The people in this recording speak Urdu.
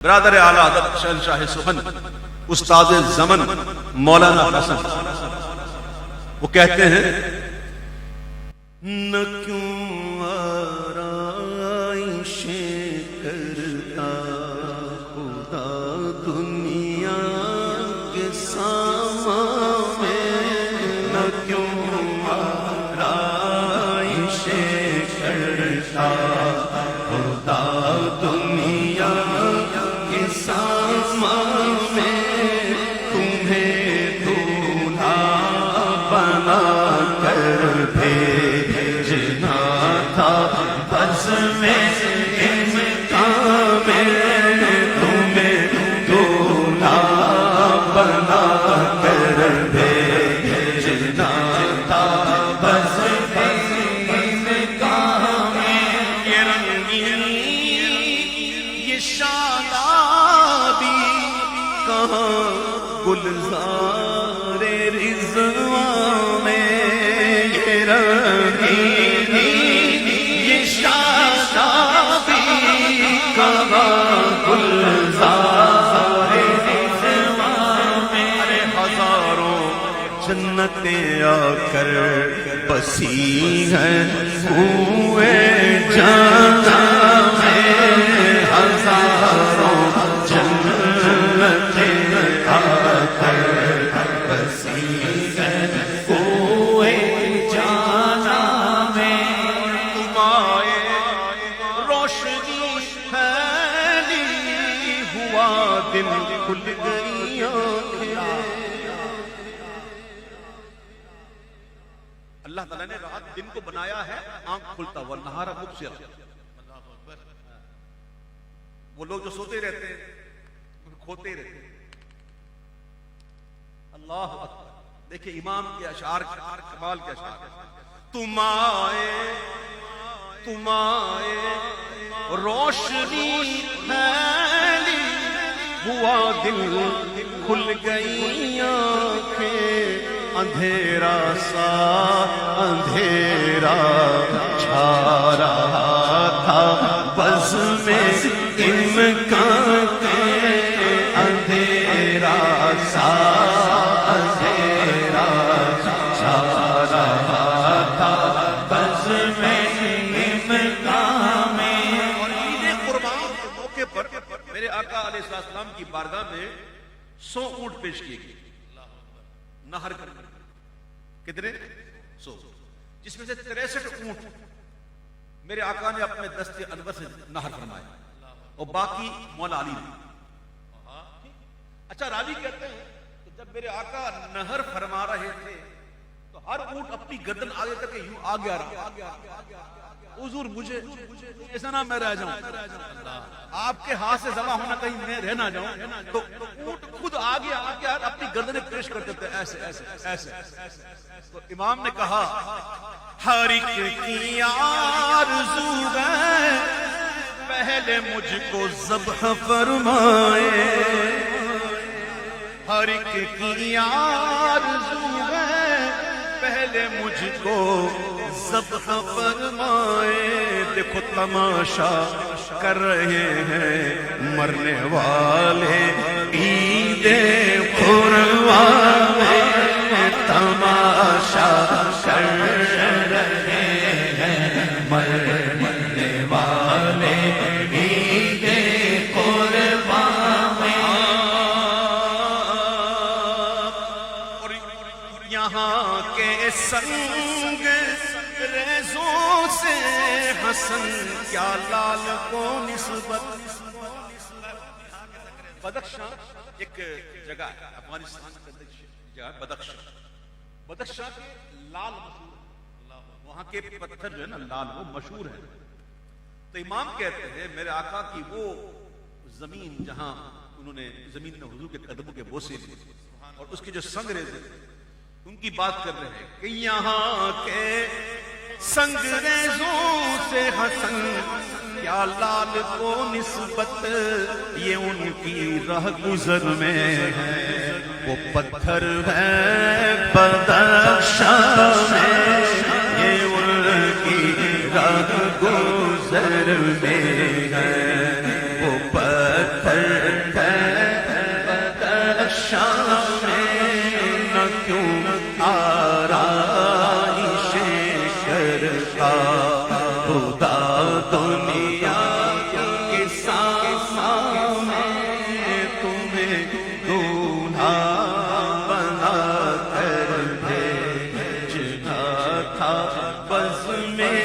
برادر اعلیٰ حضرت شہنشاہ سخن استاد زمن مولانا حسن وہ کہتے ہیں نہ کیوں آرائشیں کرتا خدا دنیا کے سامنے نہ کیوں آرائشیں کرتا خدا دنیا کے سامنے تمہیں دولہا بنا کر بھیجنا تھا بس میں امکان میں تمہیں دولہا بنا کر بھیجنا تھا بس امکان میں یہ رنگین یہ شادابی کہاں گلزار رضوان میں یہ رنگین یہ شادابی کہاں گلزار رضوان میں ہزاروں جنتیں آ کر بسی ہیں کوئے جانا میں ہزاروں جنتیں آ کر بسی ہیں کوئے جانا میں تم آئے روشنی پھیلی ہوا دل کھل گئی آنکھیں اللہ تعالیٰ نے رات دن کو بنایا ہے آنکھ کھلتا ہوا نہار مبصرا وہ لوگ جو سوتے رہتے ہیں کھوتے رہتے ہیں اللہ اکبر دیکھیں امام کے اشعار کمال کے اشعار تم آئے روشنی پھیلی ہوا دل کھل گئی آنکھیں اندھیرا سا اندھیرا چھا رہا تھا بس میں امکان کے اندھیرا سا اندھیرا چھا رہا تھا بس میں امکان میں اور عید قربان کے موقع پر میرے آقا علیہ السلام کی بارگاہ میں 100 اونٹ پیش کیے گئے نہر کر کتنے 100 جس میں سے 63 اونٹ میرے آقا نے اپنے دست انور سے نہر فرمایا اور باقی مولا علی نے اچھا راوی کہتے ہیں کہ جب میرے آقا نہر فرما رہے تھے تو ہر اونٹ اپنی گردن آگے کر کے یوں آگے آ رہا حضور مجھے ایسا نہ میں رہ جاؤں آپ کے ہاتھ سے ذبح ہونا کہیں میں رہ نہ جاؤں تو اونٹ خود آگے آگے اپنی گردنیں پیش کرتے تھے ایسے ایسے ایسے تو امام نے کہا ہر ایک کی آرزو ہے پہلے مجھ کو ذبح فرمائے ہر ایک کی آرزو ہے پہلے مجھ کو ذبح فرمائے دیکھو تماشا کر رہے ہیں مرنے والے عید قربان تماشا کر رہے ہیں مرنے والے عید قربان اور یہاں کے سنگ ریزوں سے حسن کیا لال کو نسبت بدخشاں ایک جگہ ہے افغانستان کے اندر جگہ بدخشاں کے لال مشہور ہے وہاں کے پتھر جو ہے نا لال وہ مشہور ہے تو امام کہتے ہیں میرے آقا کی وہ زمین جہاں انہوں نے زمین میں حضور کے قدموں کے بوسے لیے اور اس کے جو سنگ ریزے ان کی بات کر رہے ہیں کہ یہاں کے سنگ ریزوں سے حسن کیا لال کو نسبت یہ ان کی راہ گزر میں ہے وہ پتھر ہے بدخشاں میں یہ ان کی راہ گزر میں ہے وہ پتھر بدخشاں میں نہ کیوں آرائش کرتا خدا دنیا کے سامنے تمہیں دولہا بنا کر بھیجنا تھا بس میں